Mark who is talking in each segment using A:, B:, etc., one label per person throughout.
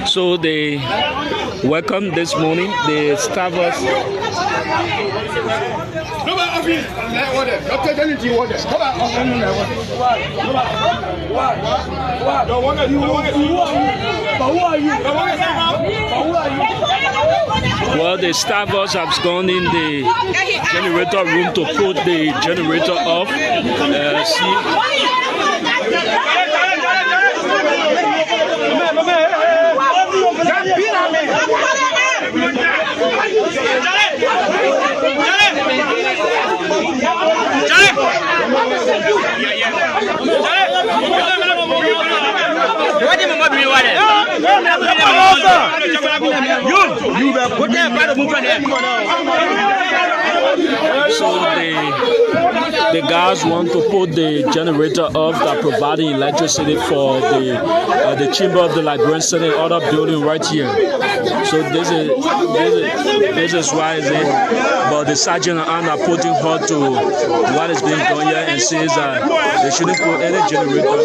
A: So they welcome this morning the staffers. Well, the staffers have gone in the generator room to put the generator off. So the guys want to put the generator off that providing electricity for the chamber of the Liberian Senate other building right here. So this is why is it. But the sergeant and are putting her to what is being done here and says that they shouldn't put any generator.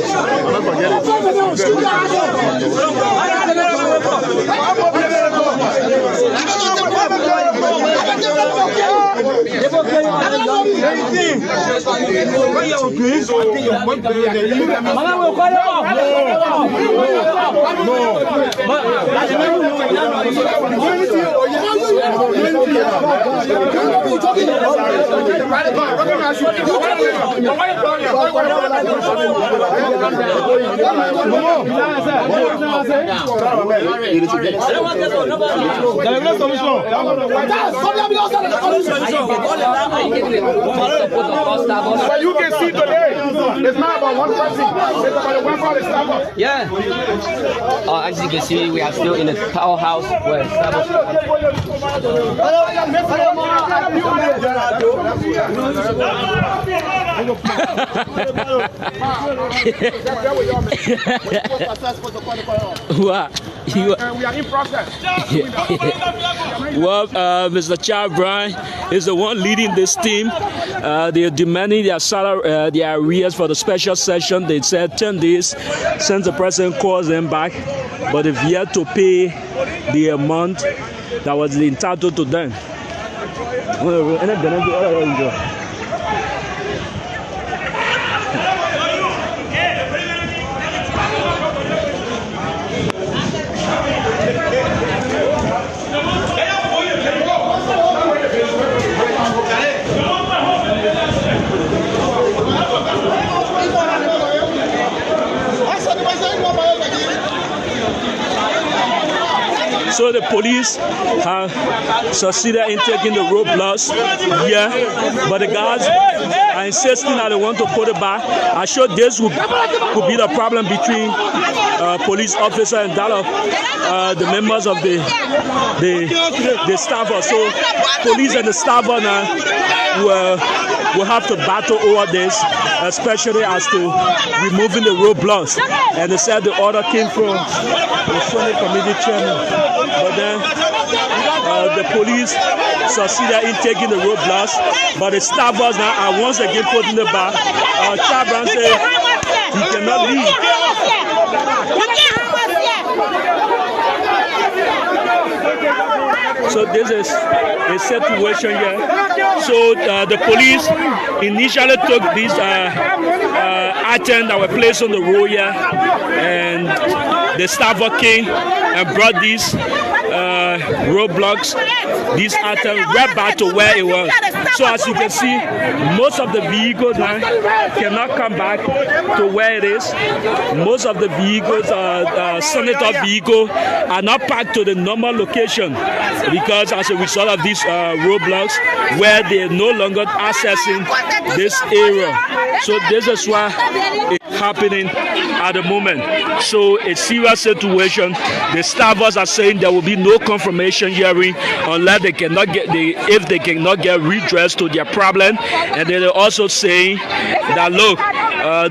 B: But you can see today, it's not about one person, it's about the one for the Starbucks.
C: Yeah. As you can see, we are still in the powerhouse where Starbucks.
A: What?
B: We are in process.
A: Well, Mr. Charles Brown is the one leading this team. They are demanding their salary, their arrears for the special session. They said 10 days since the president calls them back, but they've yet to pay the amount that was entitled to them. So the police have succeeded in taking the roadblocks here, but the guys are insisting that they want to put it back. I'm sure this could be the problem between police officer and that of the members of the staffer. So police and the staffer now will have to battle over this, especially as to removing the roadblocks. And they said the order came from the Senate committee chairman. But then the police succeeded in taking the roadblocks, but the staffers now are once again putting it back. Chabran said he cannot leave. So this is a situation here. So the police initially took these items that were placed on the road here, and the staffer came and brought these roadblocks, these items right back to where it was. So as you can see, most of the vehicles now cannot come back to where it is. Most of the vehicles, senator vehicles, are not packed to the normal location because as a result of these roadblocks, where they are no longer accessing this area. So this is what is happening at the moment. So a serious situation. The staffers are saying there will be no confirmation hearing unless they cannot get if they cannot get redress to their problem. And they're also saying that look,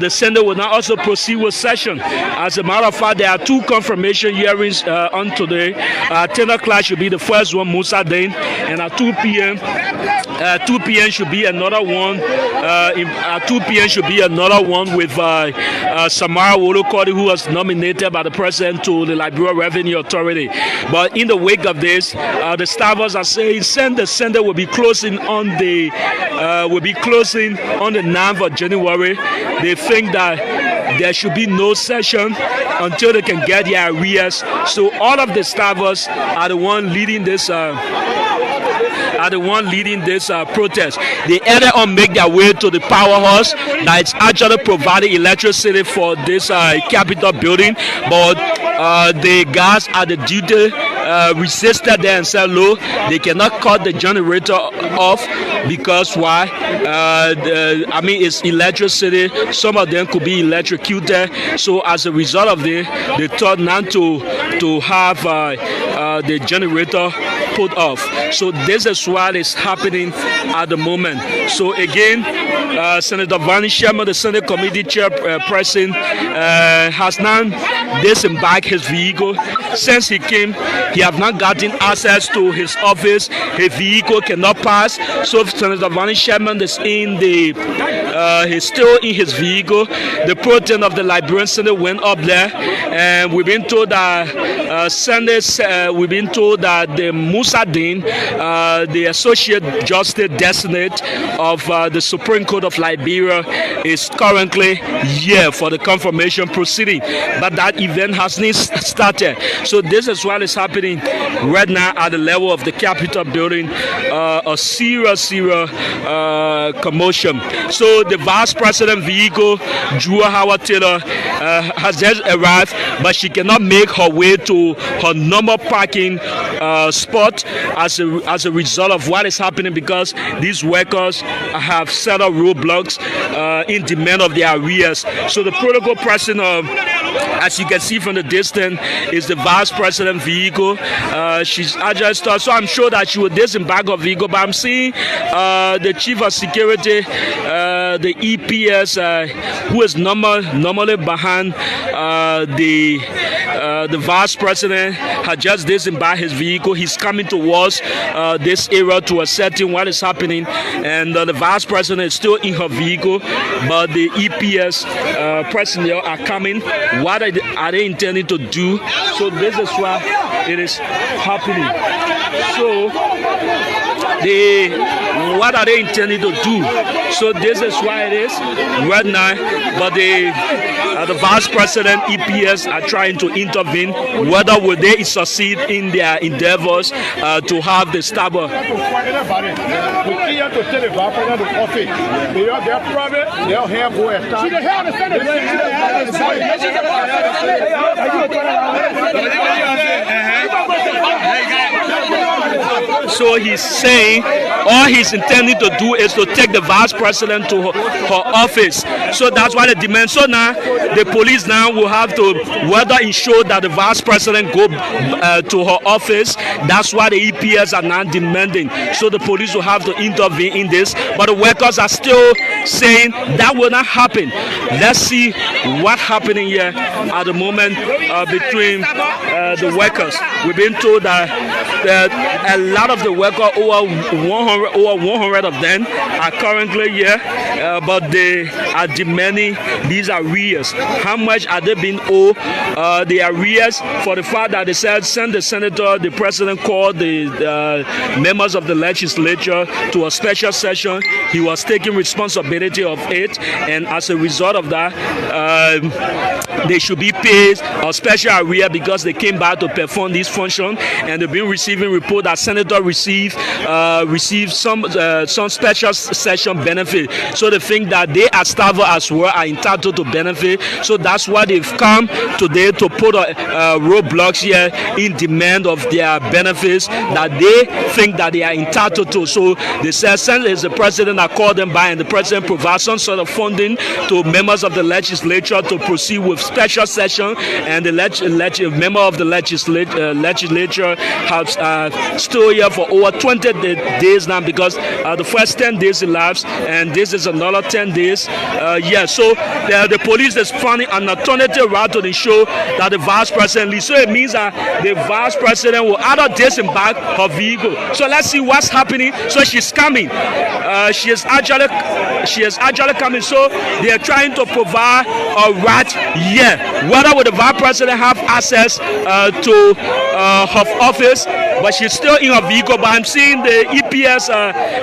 A: the Senate will now also proceed with session. As a matter of fact, there are two confirmation hearings on today. 10 o'clock should be the first one, Musa Dane, and at 2 p.m. 2 p.m. should be another one. 2 p.m. should be another one with Samara Wolokodi, who was nominated by the president to the Liberian Revenue Authority. But in the wake of this, the staffers are saying the center will be closing on the 9th of January. They think that there should be no session until they can get their arrears. So all of the staffers are the one leading this. Protest. They either on make their way to the powerhouse that is actually providing electricity for this Capitol building, but the guys at the duty resisted there and said, "No, they cannot cut the generator off because why? It's electricity. Some of them could be electrocuted. So as a result of this, they thought not to have the generator put off. So this is what is happening at the moment. So again, Senator Vani Sherman, the Senate Committee Chairperson, has now disembarked his vehicle. Since he came, he have not gotten access to his office. His vehicle cannot pass. So Senator Vani Sherman is he's still in his vehicle. The president of the Liberian Senate went up there, and we've been told that the Musadin, the Associate Justice Designate of the Supreme Court of Liberia, is currently here for the confirmation proceeding. But that event hasn't started. So this is what is happening right now at the level of the Capitol building. A serious commotion. So the Vice President vehicle, Jua Howard Taylor, has just arrived, but she cannot make her way to her normal parking spot as a result of what is happening, because these workers have set up roadblocks in demand of their arrears. So the protocol person, as you can see from the distance, is the Vice President vehicle. She's agile stuff, so I'm sure that she will disembark her vehicle. But I'm seeing the Chief of Security, the EPS, who is normally behind the Vice President, had just disembarked his vehicle. He's coming towards this area to ascertain what is happening, and the Vice President is still in her vehicle, but the EPS personnel are coming. What are they intending to do? So this is why it is happening. So what are they intending to do? So this is why it is right now. But the Vice President, EPS, are trying to intervene. Whether will they succeed in their endeavors to have the stabber? So he's saying all he's intending to do is to take the Vice President to her office. So that's why they demand. So now the police now will have to whether ensure that the Vice President go to her office. That's why the EPS are now demanding. So the police will have to intervene in this. But the workers are still saying that will not happen. Let's see what's happening here at the moment between the workers. We've been told that a lot of the workers, over 100 of them, are currently here, but they are demanding these arrears. How much are they being owed? The arrears for the fact that they said send the senator, the president called the members of the legislature to a special session. He was taking responsibility of it, and as a result of that, they should be paid a special arrear because they came back to perform this function, and they've been receiving report that senator received some special session benefit. So they think that they as staff as well are entitled to benefit. So that's why they've come today to put roadblocks here in demand of their benefits that they think that they are entitled to. So they said since it's the president that called them by, and the president provides some sort of funding to members of the legislature to proceed with special session, and the member of the legislature has still here for over 20 days now, because the first 10 days elapsed, and this is another 10 days. So the police is finding an alternative route to ensure that the vice president leaves. So it means that the vice president will either disembark her vehicle. So let's see what's happening. So she's coming. She is actually coming. So they are trying to provide a route here. Whether will the vice president have access to her office, but she's still in her vehicle. But I'm seeing the EPS,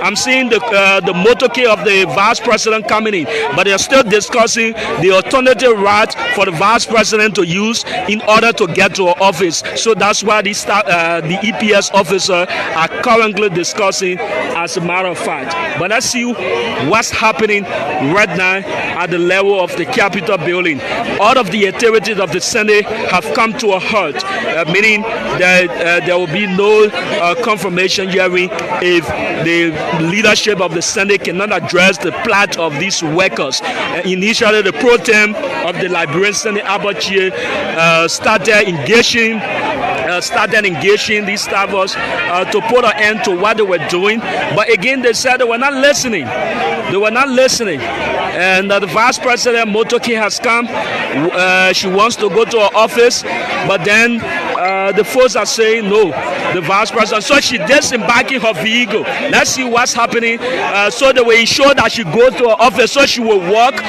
A: I'm seeing the motorcade of the vice president coming in. But they're still discussing the alternative route for the vice president to use in order to get to her office. So that's why the EPS officer are currently discussing, as a matter of fact. But let's see what's happening right now at the level of the Capitol building. All of the activities of the Senate have come to a halt, meaning that there will be no confirmation hearing if the leadership of the Senate cannot address the plight of these workers. Initially, the pro tem of the Liberian Senate Abachi started engaging these staffers to put an end to what they were doing. But again, they said they were not listening. And the vice president motorcade has come. She wants to go to her office, but then the folks are saying no, the vice president. So she disembarking her vehicle. Let's see what's happening. So they will ensure that she goes to her office. So she will walk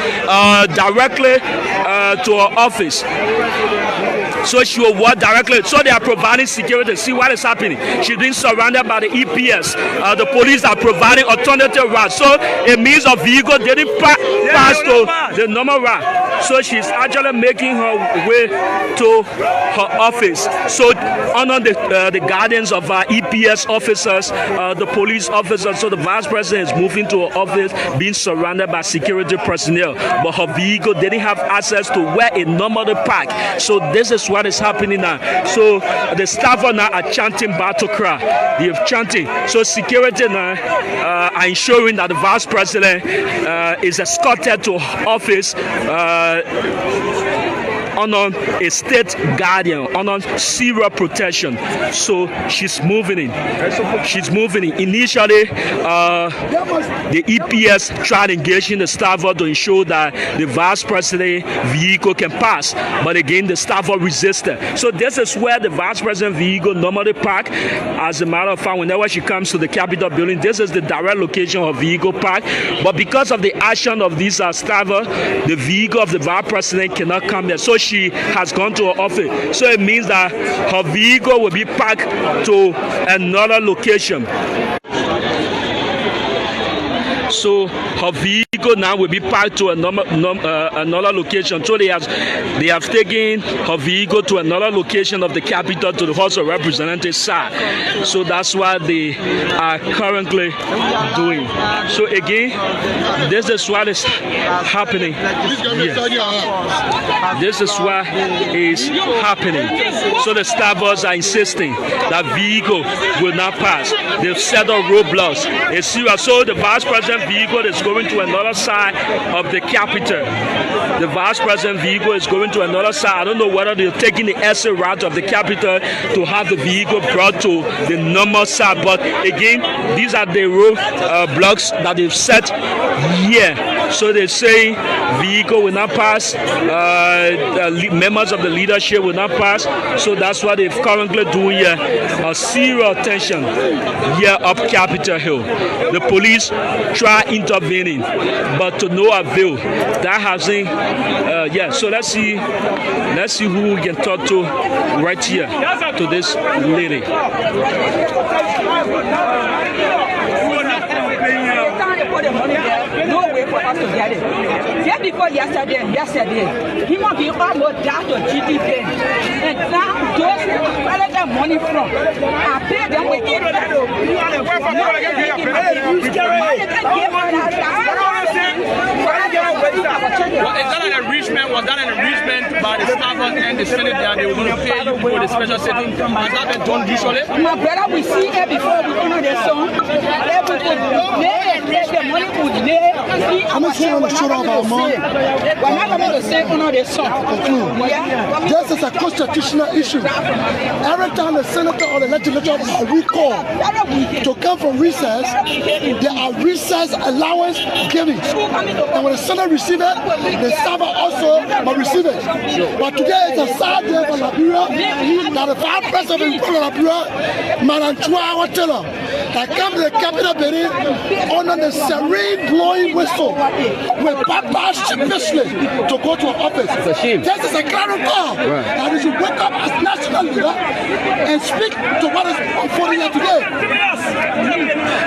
A: directly to her office. So she will walk directly. So they are providing security. See what is happening. She's being surrounded by the EPS. The police are providing alternative routes. So it means her vehicle didn't pass to the normal route. So she's actually making her way to her office. So under the guidance of our EPS officers, the police officers, so the vice president is moving to her office, being surrounded by security personnel. But her vehicle didn't have access to where it normally parked. So this is what is happening now. So the staff now are chanting battle cry. They are chanting. So security now are ensuring that the vice president is escorted to office under a state guardian, under serial protection. So she's moving in. Initially, the EPS tried engaging the staffer to ensure that the vice president vehicle can pass. But again, the staffer resisted. So this is where the vice president vehicle normally park. As a matter of fact, whenever she comes to the Capitol building, this is the direct location of vehicle park. But because of the action of these staffer, the vehicle of the vice president cannot come there. So she has gone to her office. So it means that her vehicle will be parked to another location. So her vehicle now will be parked to another location. So they have taken her vehicle to another location of the Capitol, to the House of Representatives side. So that's what they are currently doing. So again, this is what is happening here. This is what is happening. So the staffers are insisting that vehicle will not pass. They've set up roadblocks. So the vice president vehicle is going to another side of the Capitol. The vice president vehicle is going to another side. I don't know whether they're taking the exit route of the Capitol to have the vehicle brought to the normal side. But again, these are the road blocks that they've set here. So they say vehicle will not pass. Members of the leadership will not pass. So that's what they're currently doing here. A serious tension here up Capitol Hill. The police try intervening, but to no avail. That hasn't. So let's see who we can talk to right here, to this lady.
D: No way for us to get it. Just before yesterday, he must be almost down to GDP. And now those who collect that money from, I pay them with it.
E: Well, is that an enrichment? Was that an enrichment by the staffers and the Senate that they were going to pay you for the special setting. Has that been done usually?
D: My brother, we see it before we honor the song. Every the money would lay. I'm not saying we're not going to say honor the song.
F: This is a constitutional issue. Every time the senator or the legislature are recalled to come from recess, there are recess allowance given. And when the Senate receives it, the server also must receive it. But today is a sad day for Liberia that the Vice President of Liberia, Madam Chua Watela, that come to the capital building under the serene blowing whistle with Papa sheepishly to go to her office.
C: It's a shame.
F: This is a clarion call that we should wake up as national leader and speak to what is unfolding here today.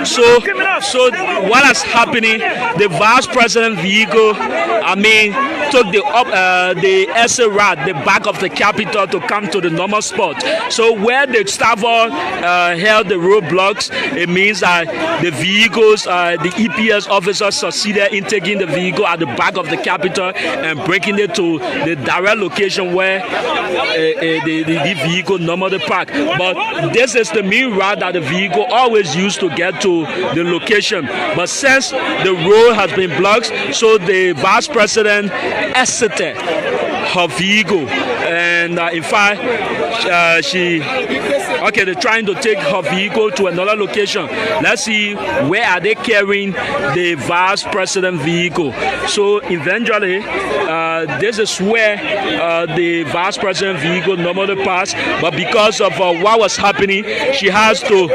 A: So what is happening? The Vice President vehicle, took the exit route, the back of the Capitol to come to the normal spot. So where the staffer held the roadblocks, it means that the vehicles, the EPS officers succeeded in taking the vehicle at the back of the Capitol and bringing it to the direct location where the vehicle normally park. But this is the main route that the vehicle always used to get to the location. But since the road has been blocked, so the Vice President exited her vehicle, and in fact they're trying to take her vehicle to another location. Let's see, where are they carrying the Vice President vehicle? So eventually this is where the Vice President vehicle normally passed, but because of what was happening, she has to,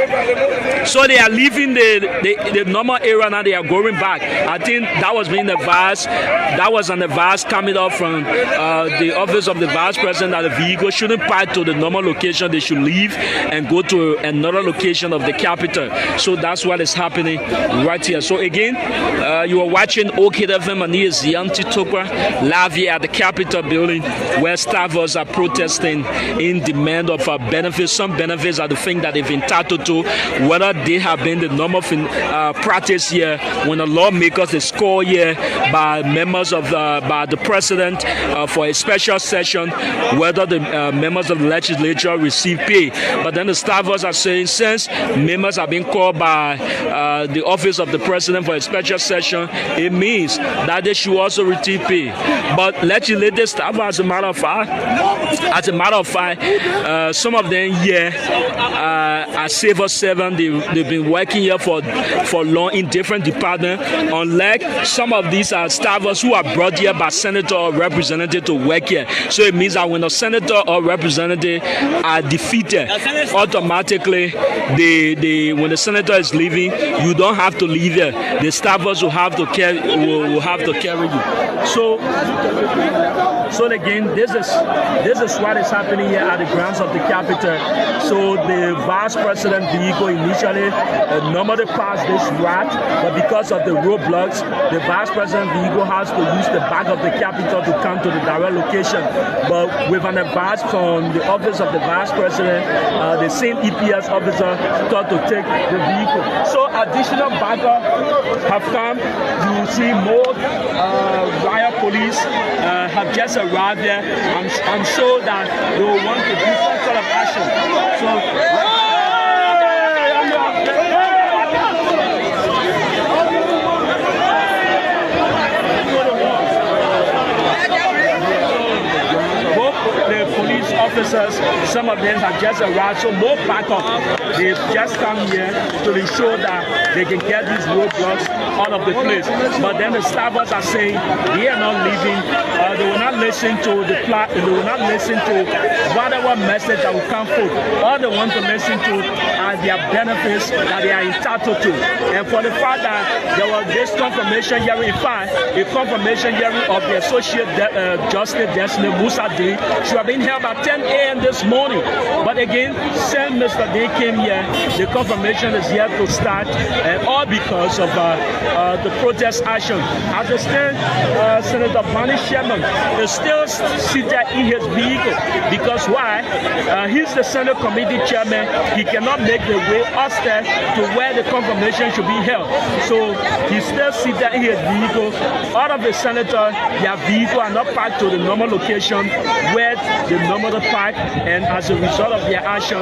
A: so they are leaving the normal area. Now they are going back. I think that was being the Vice, that was on the Vice coming up from the office of the Vice President, that the vehicle shouldn't park to the normal location. They should leave and go to another location of the Capitol. So that's what is happening right here. So again, you are watching OKFM and here's Yanti Tokwa live here at the Capitol building, where staffers are protesting in demand of benefits. Some benefits are the thing that they've entitled to, whether they have been the normal practice here when the lawmakers they score here by members of by the president for a special session, whether the members of the legislature receive pay. But then the staffers are saying, since members have been called by the office of the president for a special session, it means that they should also receive pay. But legislative staff, as a matter of fact, some of them here are civil servants. They've been working here for long in different departments, unlike some of these staffers who are brought here by senator or representative to work here. So it means that when a senator or representative are defeated, automatically when the senator is leaving, you don't have to leave here. The staffers will have to carry you. So again, this is what is happening here at the grounds of the Capitol. So the Vice President vehicle initially normally passed this route, but because of the roadblocks, the Vice President vehicle has to use the back of the Capitol to come to the direct location. But with an advice from the office of the Vice President, the same EPS officer thought to take the vehicle. So additional backup have come. You will see more riot police have just arrived there. I'm sure that they will want to do some sort of action. The police officers, some of them have just arrived, so more backup. They've just come here to ensure that they can get these roadblocks out of the place. But then the staffers are saying they are not leaving. They will not listen to the plot. They will not listen to whatever message that will come forth. All they want to listen to are their benefits that they are entitled to. And for the fact that there was this confirmation hearing, in fact, a confirmation hearing of the Associate Justice Destiny Musa D should have been held by 10 10 a.m. this morning. But again, since Mr. Day came here, the confirmation is yet to start, and all because of the protest action. As I stand, Senator Barney Sherman is still seated in his vehicle because why? He's the Senate committee chairman. He cannot make the way upstairs to where the confirmation should be held. So he's still seated in his vehicle. All of the senators, their vehicles are not parked to the normal location where they normally park, and as a result of their action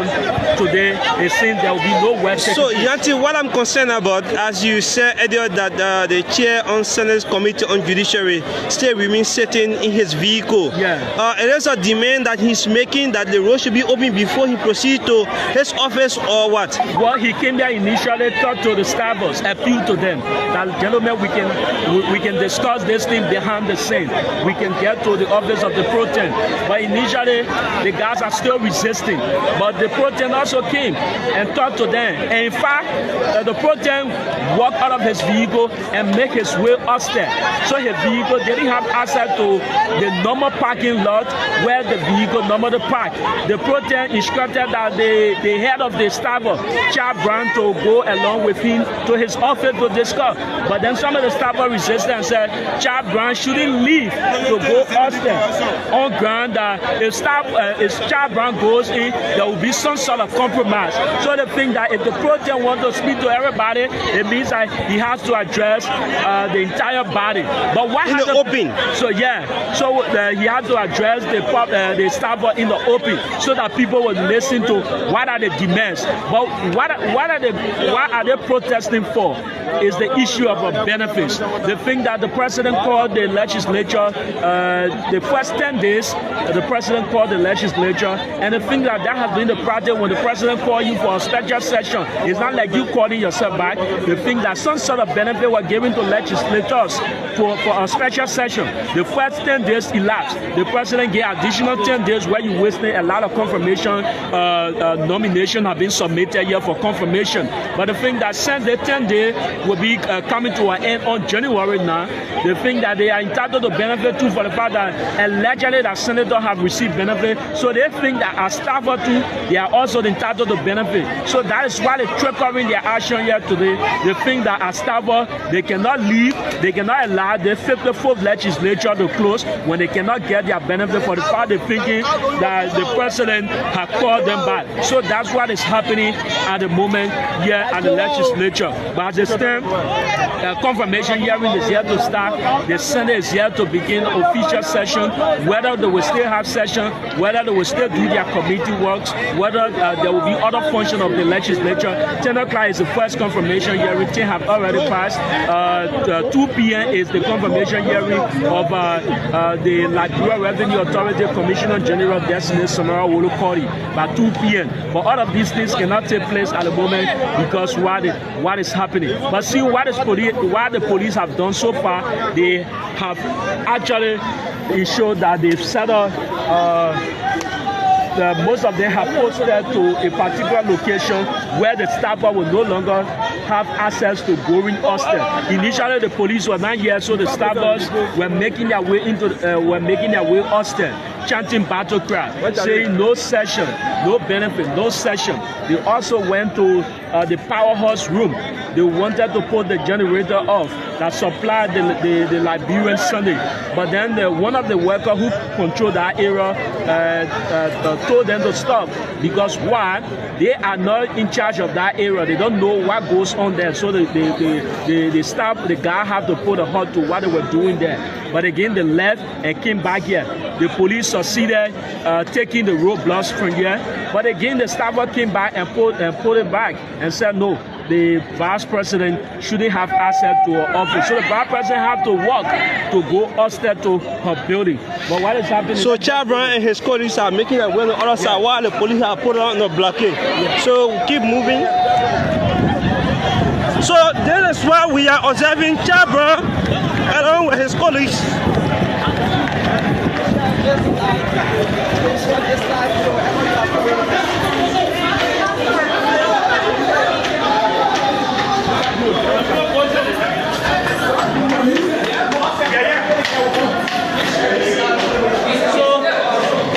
A: today, it seems there will be no work.
G: So Yanti, what I'm concerned about, as you said earlier, that the chair on Senate Committee on Judiciary still remains sitting in his vehicle.
A: Yeah.
G: It is a demand that he's making that the road should be open before he proceeds to his office, or what?
A: Well, he came there initially, talked to the staffers, appealed to them that, gentlemen, we can discuss this thing behind the scene. We can get to the office of the pro-tem. But initially, the guys are still resisting. But the pro-tem also came and talked to them. And in fact, the pro-tem walked out of his vehicle and make his way upstairs. So his vehicle didn't have access to the normal parking lot where the vehicle normally park. The pro-tem instructed that the head of the staffer, Chad Brown, to go along with him to his office to discuss. But then some of the staffers resisted and said Chad Brown shouldn't leave to go upstairs on ground that if Chad Brown goes in, there will be some sort of compromise. So they think that if the pro-tem wants to speak to everybody, it means that he has to address the entire body. But what
G: in the open?
A: So yeah, so he had to address the staffer in the open so that people would listen to what are the demands. But what are they protesting for is the issue of benefits. The thing that the president called the legislature, the first 10 days, the president called the legislature, and the thing that has been the practice when the president called you for a special session, it's not like you calling yourself back. The thing that some sort of benefit were given to legislators for a special session. The first 10 days elapsed. The president gave additional 10 days where you wasted a lot of confirmation nomination have been submitted here for confirmation. But the thing that since the 10 days will be coming to an end on January now, the thing that they are entitled to benefit too for the fact that allegedly that senators have received benefit. So they think that as staffer too, they are also entitled to benefit. So that is why they're triggering their action here today. They think that as staffer, they cannot leave, they cannot allow the 54th legislature to close when they cannot get their benefit for the fact they're thinking that the president has called them back. So that's what is happening at the moment here at the legislature. But at the time, confirmation hearing is here to start. The Senate is here to begin official session. Whether they will still have session, whether they will still do their committee works, whether there will be other function of the legislature. 10 o'clock is the first confirmation hearing. 10 have already passed. 2 p.m. is the confirmation hearing of the Liberian Revenue Authority Commissioner General Destiny Sonora Wolo Kori by 2 p.m. But all of these things cannot take place at the moment because what is happening. But see what the police have done so far. They have actually ensured that they've set up most of them have posted to a particular location where the staffer will no longer have access to going upstairs. Initially, the police were not here, so the staffers were making their way upstairs, chanting battle cry, saying no session, no benefit, no session. They also went to the powerhouse room. They wanted to put the generator off that supplied the Liberian Sunday. But then one of the workers who controlled that area told them to stop because why? They are not in charge of that area. They don't know what goes on there. So the staff, the guy have to put a halt to what they were doing there. But again, they left and came back here. The police succeeded taking the roadblocks from here. But again, the staffer came back and put it back and said no. The vice president shouldn't have access to her office. So the vice president have to walk to go upstairs to her building. But what is happening?
G: So Chad Brown and his colleagues are making their way on the other side while the police have put on the blockade. So keep moving. So this is why we are observing Chad Brown along with his colleagues.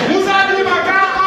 B: Musa di Maka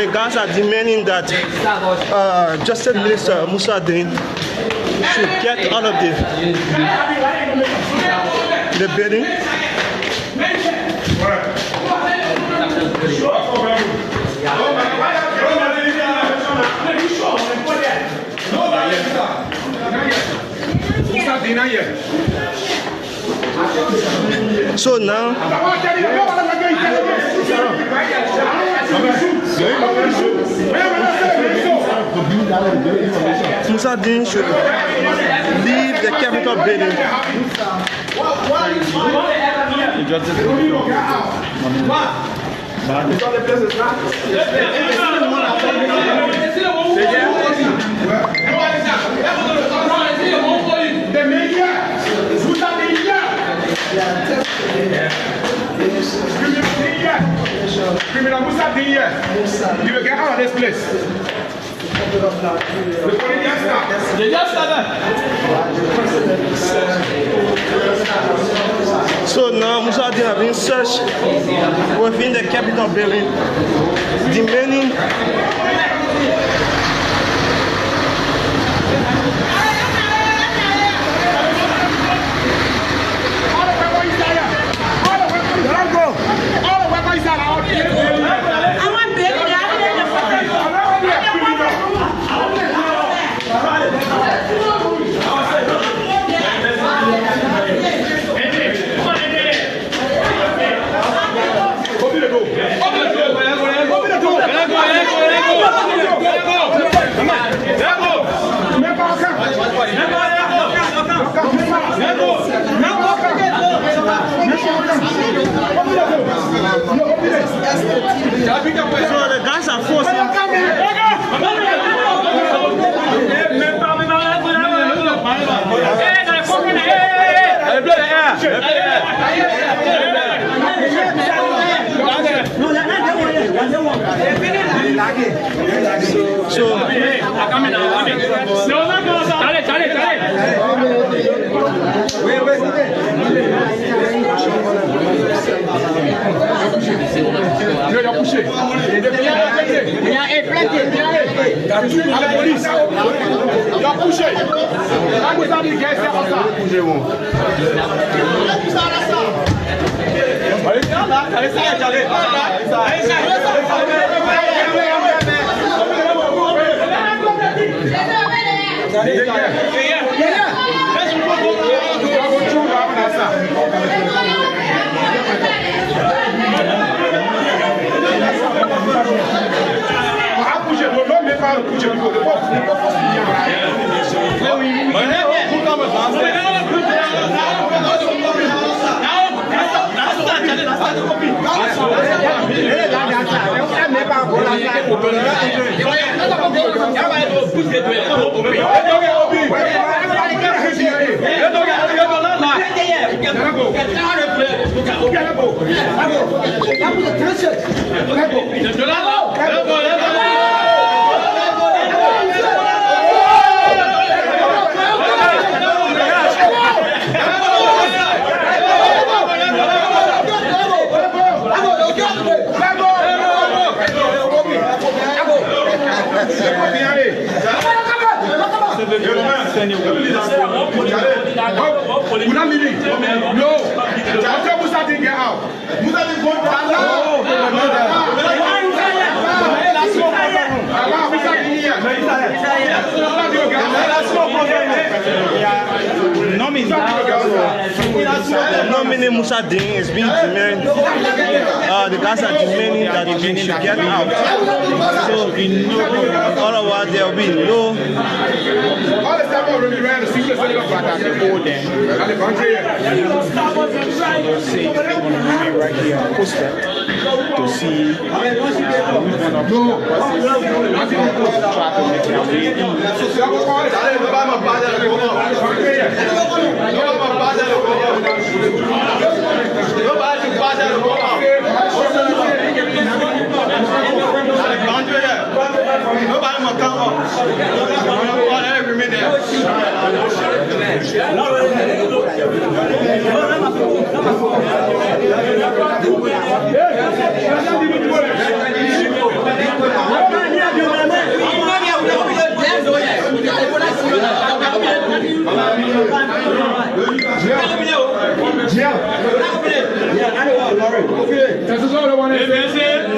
G: the guys are demanding that Justice Minister Musa Din should get out of the building. So now Musa Din should leave the Capitol building.
B: Criminal Musa Din here. You will get out of this place.
G: So now Musa Din has been searched within the Capitol building, demanding so the guys are forcing. Nominee Musa Din is being demanded. The guys are demanding that he should get out. So otherwise there will be no.
B: All the stuff already ran the secret city of Baghdad.
H: Right here, poster to see
B: Nobody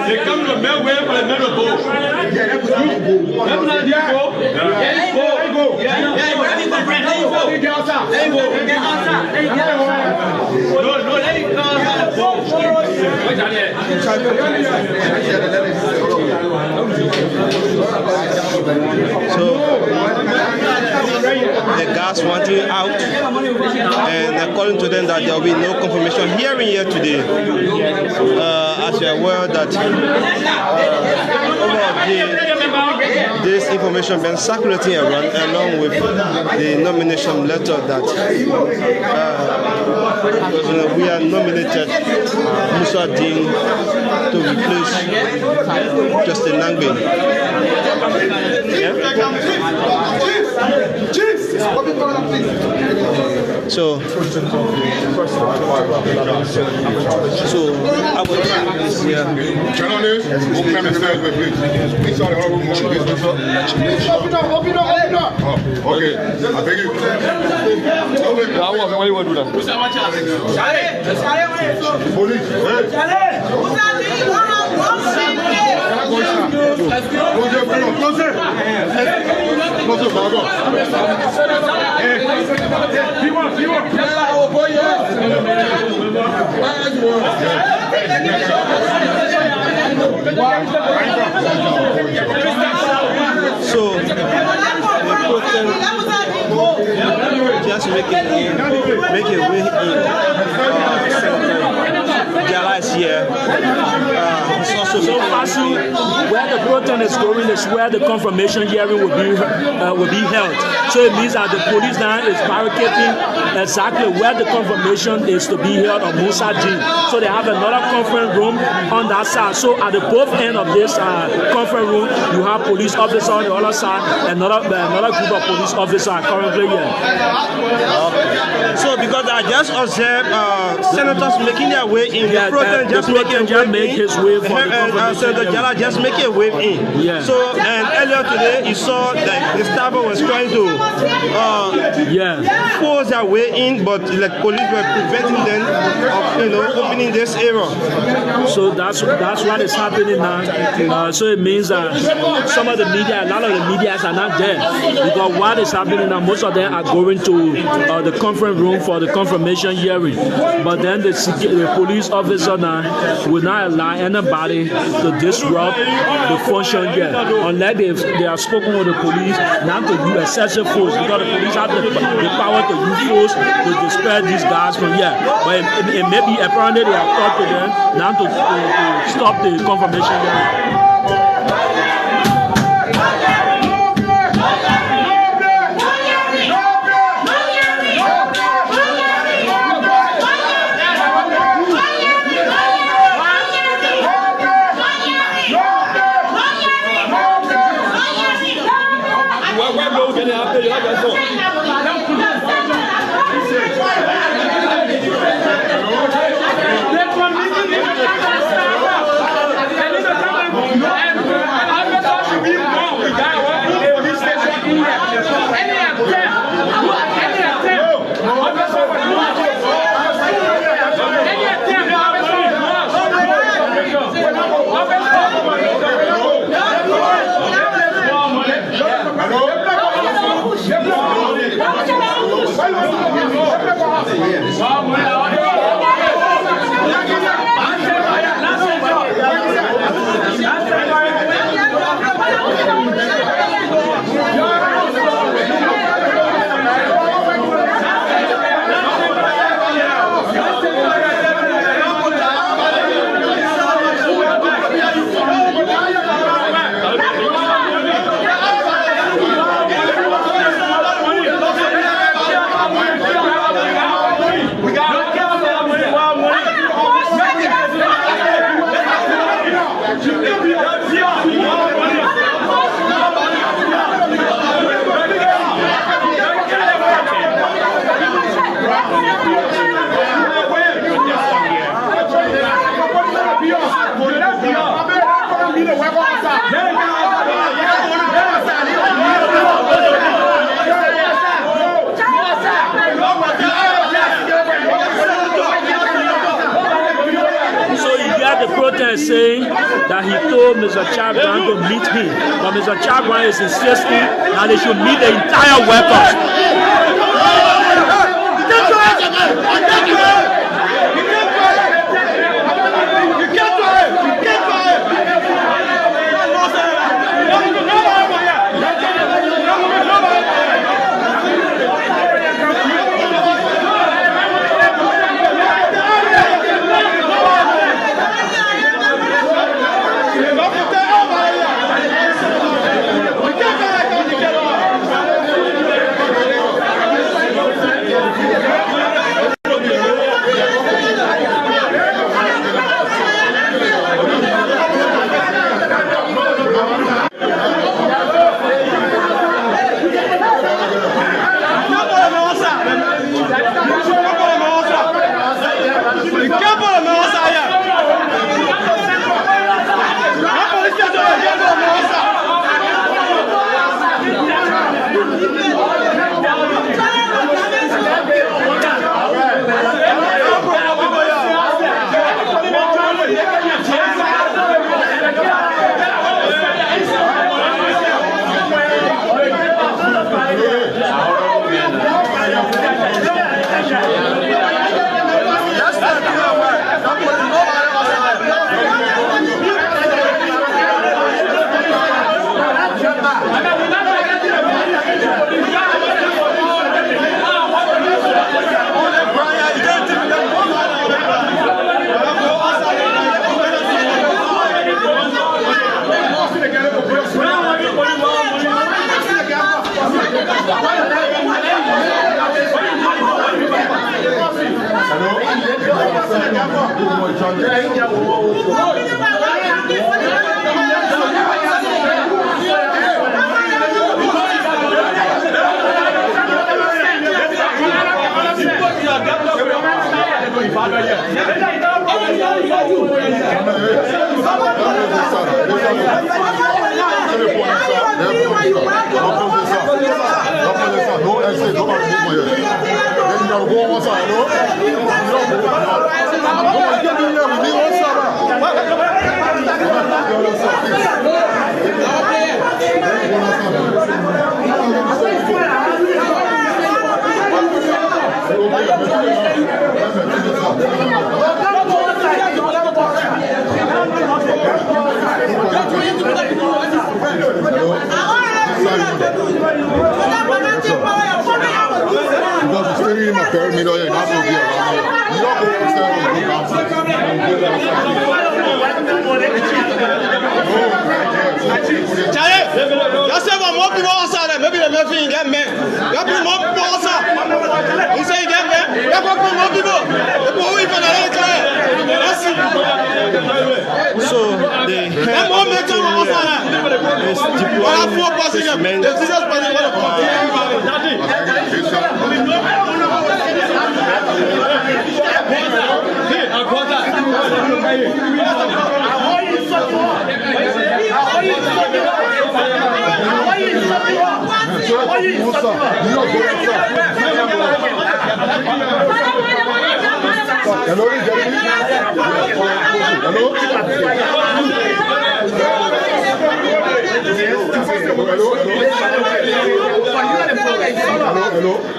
B: They come to the way for the middle boat.
G: So the guards wanting out, and according to them that there will be no confirmation hearing here today. As you are aware that this information been circulating around along with the nomination letter that we are nominated Musa Dean to replace Justin Langbe. So I would
B: Turn on this. Open up. Oh, okay. I beg you. What do you want to do now? Police.
G: So just make it way in. Jala is here.
A: So Fasu, where the protest is going is where the confirmation hearing will be held. So it means that the police now is barricading exactly where the confirmation is to be held on Musa Dean. So they have another conference room on that side. So at the both end of this conference room, you have police officers on the other side, another group of police officers are currently here.
G: Okay. So because I just observed senators making their way in,
A: Yeah,
G: the president just
A: make his way for the
G: Senator Jala just make a wave in.
A: Yeah.
G: So and earlier today you saw that the staff was trying to force their way in, but like police were preventing them of opening this area.
A: So that's what is happening now. So it means that some of the media, a lot of the medias are not there because what is happening now, most of them are going to the conference room for the confirmation hearing. But then the police officer now will not allow anybody to disrupt the function here unless they have spoken with the police not to use excessive force because the police have the power to use force to disperse these guys from here. But it may be apparently they have talked to them not to stop the confirmation hearing. saying that he told Mr. Chagwan to meet him, but Mr. Chagwan is insisting that they should meet the entire workers.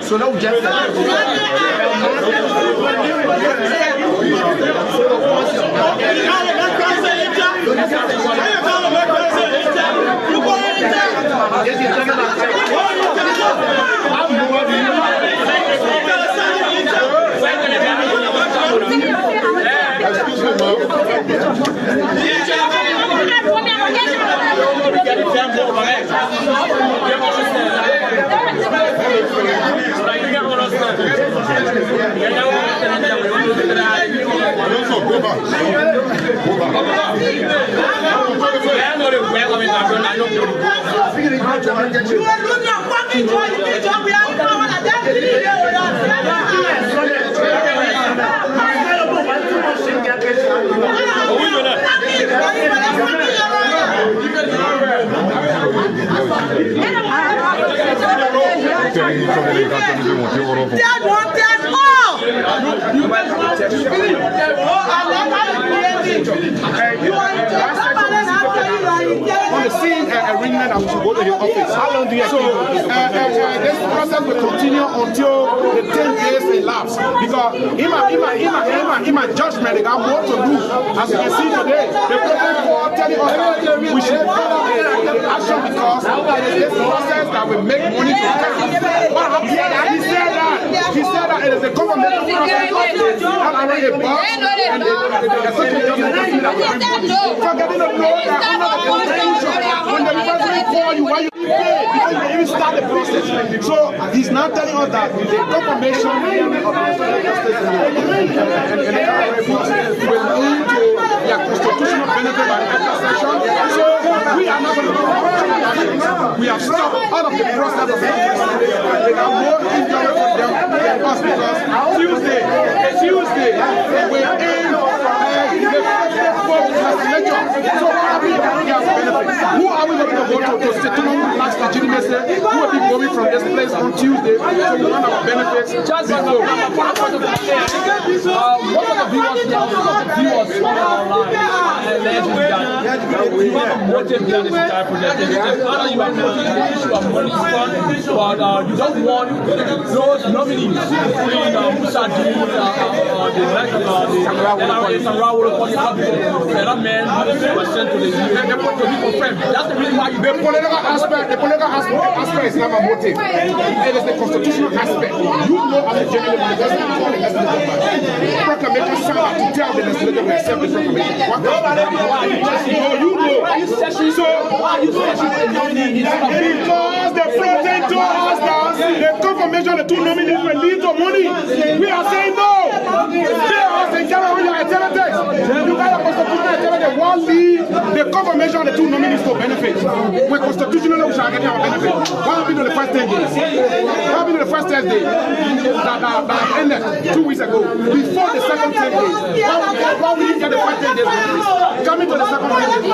B: So now just
I: That's all.
B: on the same arrangement that we should go to his office. How long do you So this process will continue until the 10 days elapse. Because in my judgment, they got more to do. As you can see today, the protest for telling us that we should follow the action because this process that will make money for them. But he said that it is a governmental process that around a box and the second government that will bring money. Forgetting the law that under the constitution, when the president call you, why you pay? Because you even start the process. So he's now telling us that the confirmation of the justice and the RFs will lead to their constitutional benefit by the extra session. So we are not going to do we have stopped all of the process of they are more injured for them than us because Tuesday we aim the legislature. So who are we going to go to settle last legitimacy? Who will be going from this place on Tuesday to one of our benefits? Just most of the viewers online alleging that we want to motivate this entire project. Either you are pushing the issue of money fund, but you don't want those nominees between Musa Dean, the other men who were sent to the UN to be confirmed. That's the reason why you the political aspect is not a motive. It is the constitutional aspect. You know as a general proclamation sound to tell the legislature we accept the proclamation. Because the president told us that the confirmation of the two nominees will lead to money. We are saying no. They are saying you got a constitutional alternative. One lead the confirmation of the two nominees to benefit. We're constitutionally we shall get our benefit. What happened to the first 10 days? What happened to the first 10 days that ended 2 weeks ago? Before the second 10 days. Why we didn't get the first 10 days benefit? Coming to the second 10 days.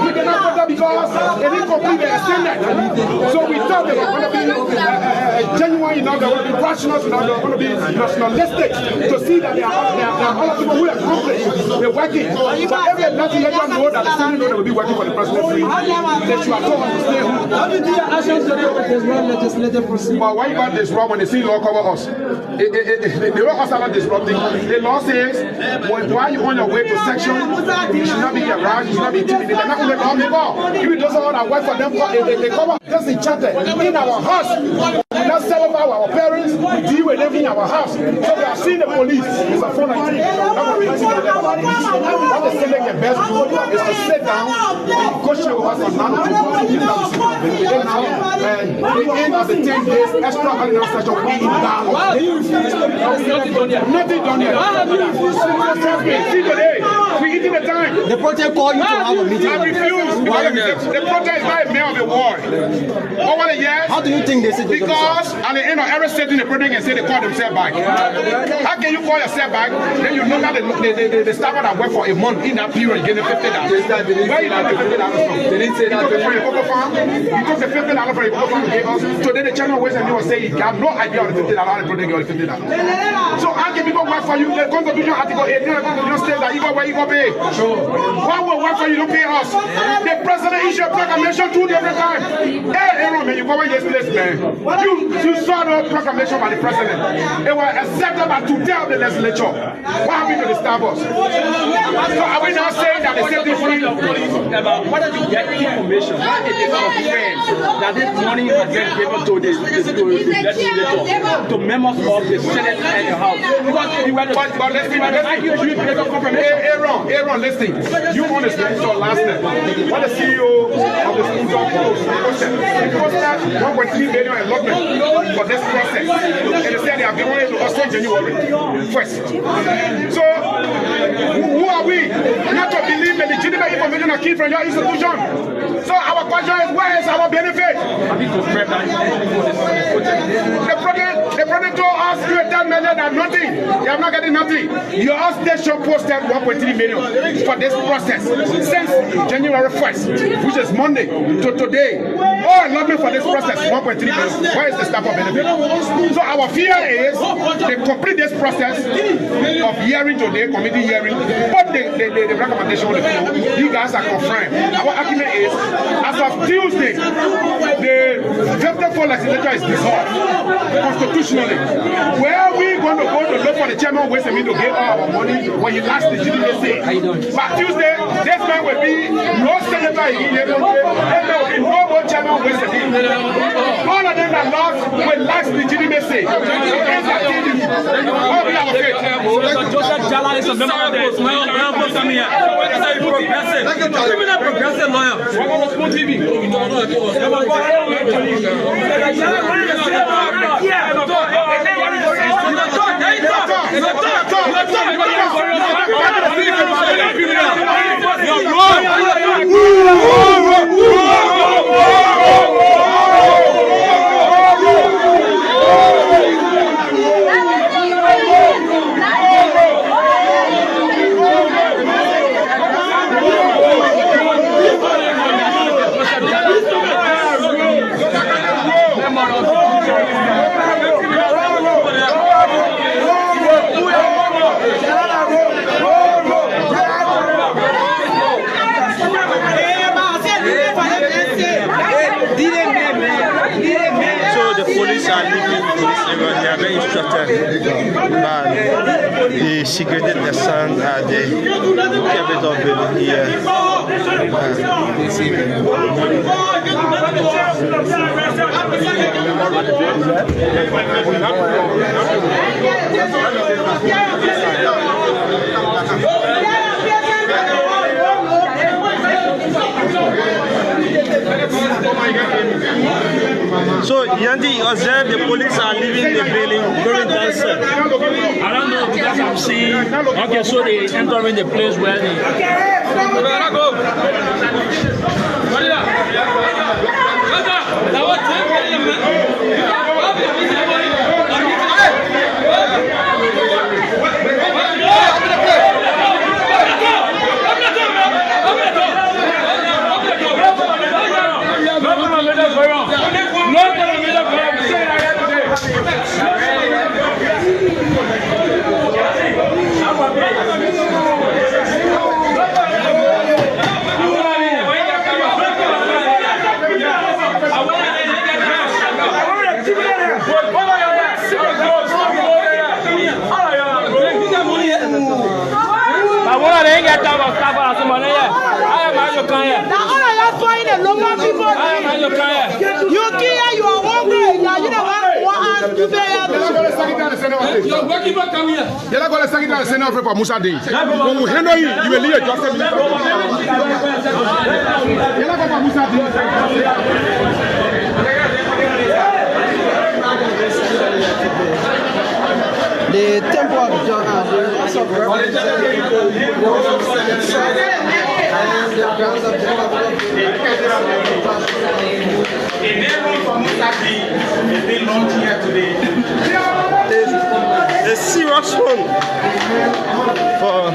B: We cannot put that because it didn't complete the extended. So we thought they were going to be genuine enough, they were going to be rational enough, they were going to be nationalistic to see that there are other people who are accomplished. They're working. But every legislator know that the Senate know they will be working for the president free. They should have told us to stay home. How did the actions today of this legislative procedure? But why you got disrupt when they see law cover us? They were also not disrupting. The law says, while you're on your way to section, you should not be around, you should not be intimidated. They're not going to law people. Even those all that work for them, they cover just enchanted in our house. That's some of our parents, we deal with them in our house. So we have seen the police. It's a phone like what the Senate can best do is to sit down and negotiate with us on how to do the end of the 10 days extra ordinary session will be in dialogue. Nothing done yet. See today, we eating the time.
I: The project called you to have a meeting.
B: I refuse. The project is not a mail of the war. Over the years.
I: How do you think they said?
B: Because at the end of every sitting, the project can say they call themselves back. How can you call yourself back? Then you know that the staff that work for a month in that period getting $50. Where you get the $50 from? They didn't say that. You took the $50 from the Cocoa Farm gave us. So then the channel was and you were saying you have no idea of the $50 how the project got the $50. So how can people work for you? The Constitution Article 8, the Constitution states that you go where you go pay. Why will work for you don't pay us? The president issued a proclamation 2 different times. Hey, Aaron, man, you go in this place, man. You saw the proclamation by the president. It was accepted by to tell the legislature. What happened to the Starbucks? So are we now saying that the safety free?
E: What did you get information? What is it confirmed that this money has been given to the legislature, to members of the Senate and the House?
B: But listen, Aaron, listen. You want to speak to last night. What the CEO of the school posted 1.3 billion allotment for this process. And they said they have given it to us in January 1st. So, who are we not to believe the legitimate information are key from your institution? So our question is, where is our benefit? The president told us you $10 million budget and nothing. You have not getting nothing. Your station posted 1.3 million for this process since January 1st, which is Monday, to today. All allotment for this process 1.3 million. Where is the staff of benefit? So our fear is they complete this process of hearing today, committee hearing, but the recommendation will flow. You guys are confirmed. Our argument is, as of Tuesday, the 54 legislature is dissolved constitutionally. Where are we going to go to look for the chairman waste and mean to get all our money when you last the GDC? But Tuesday, this man will be no senator in the there will be no more chairman waste and mean. All of them that lost will last the GDC. All we have a faith.
E: Joseph Jala is a member of the progressive lawyer.
G: They are very instructed by the security descent at the capital building here. So, Yandy, observe the police are leaving the building during concert.
A: I don't know because I'm seeing. Okay, so they entering the place where they.
B: You're not going to second the Senate for Musa Day. When we handle you, you will leave a justice minister. You're not going to Musa Day.
I: The temple of John and the house of reverence and the grounds of the
G: A serious one for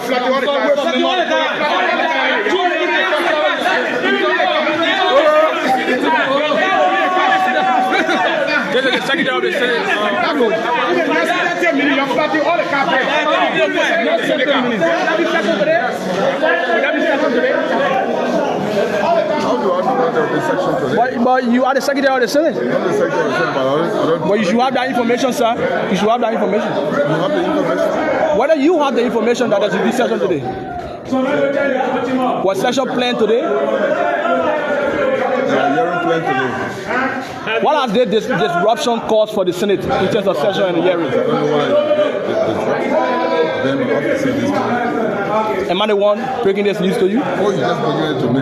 B: flattening all the
E: This is the Secretary of the Senate.
B: You're flattening all the carpets.
J: How do I know the section today?
E: But you are the Secretary of the Senate.
J: I'm the Secretary of the Senate, but I don't.
E: But you should have that information, sir. You should have that information.
J: You have the information?
E: Whether you have the information that there should be session today. Was session planned today?
J: Hearing planned today.
E: What has the disruption caused for the Senate in terms of session and the hearing?
J: I don't know why then officer this morning.
E: Am I the one breaking this news to you?
J: Oh, you just bringing it to me.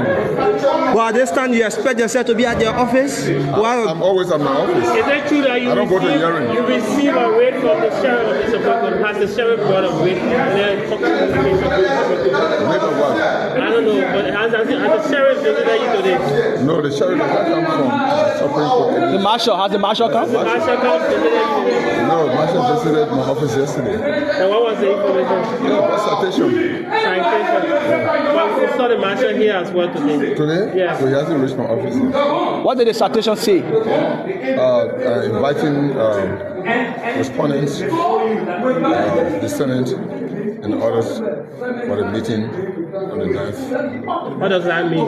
I: Well, at this time, you expect yourself to be at your office? Well,
J: I'm always at my office.
K: Is it true that you
J: I don't go to hearing.
K: You receive a rate from the sheriff of this apartment? Has the sheriff brought a rate? And then
J: Rate of what?
K: I don't know, but has the sheriff visited you today?
J: No, the sheriff does not come from Supreme Court.
E: The marshal, has the marshal come?
K: The marshal come visited you today?
J: No, marshal visited my office yesterday.
K: And what was the information?
J: Citation.
K: Citation. But we saw the marshal here as well today.
J: Today?
K: Yes.
J: So he hasn't reached my office yet.
E: What did the citation say?
J: Inviting respondents, the Senate, and others for the meeting on the 9th.
K: What does that mean?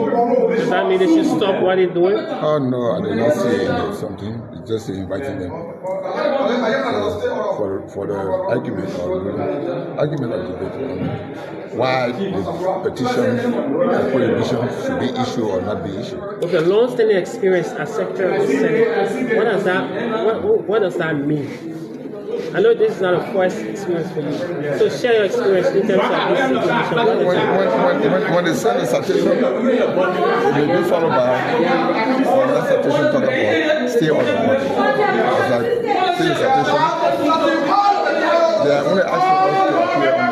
K: Does that mean they should stop what they're doing?
J: Oh no, I did not see something. It's just inviting them for the argument or debate on why the petition and prohibition should be issued or not be issued.
K: Okay, long-standing experience as Secretary of the Senate. What does that mean? I know this is not a first experience for you. So share your experience in terms of this situation.
J: When they send a citation, it will be followed by another citation talk about stay on the board. It's like stay citation. They are only asking us to appear on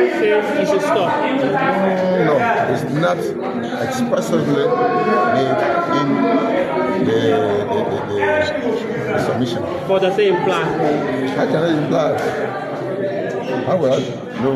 K: It says you should stop.
J: No, it's not expressively made in the submission.
K: What does it imply?
J: How can I imply? How will I know?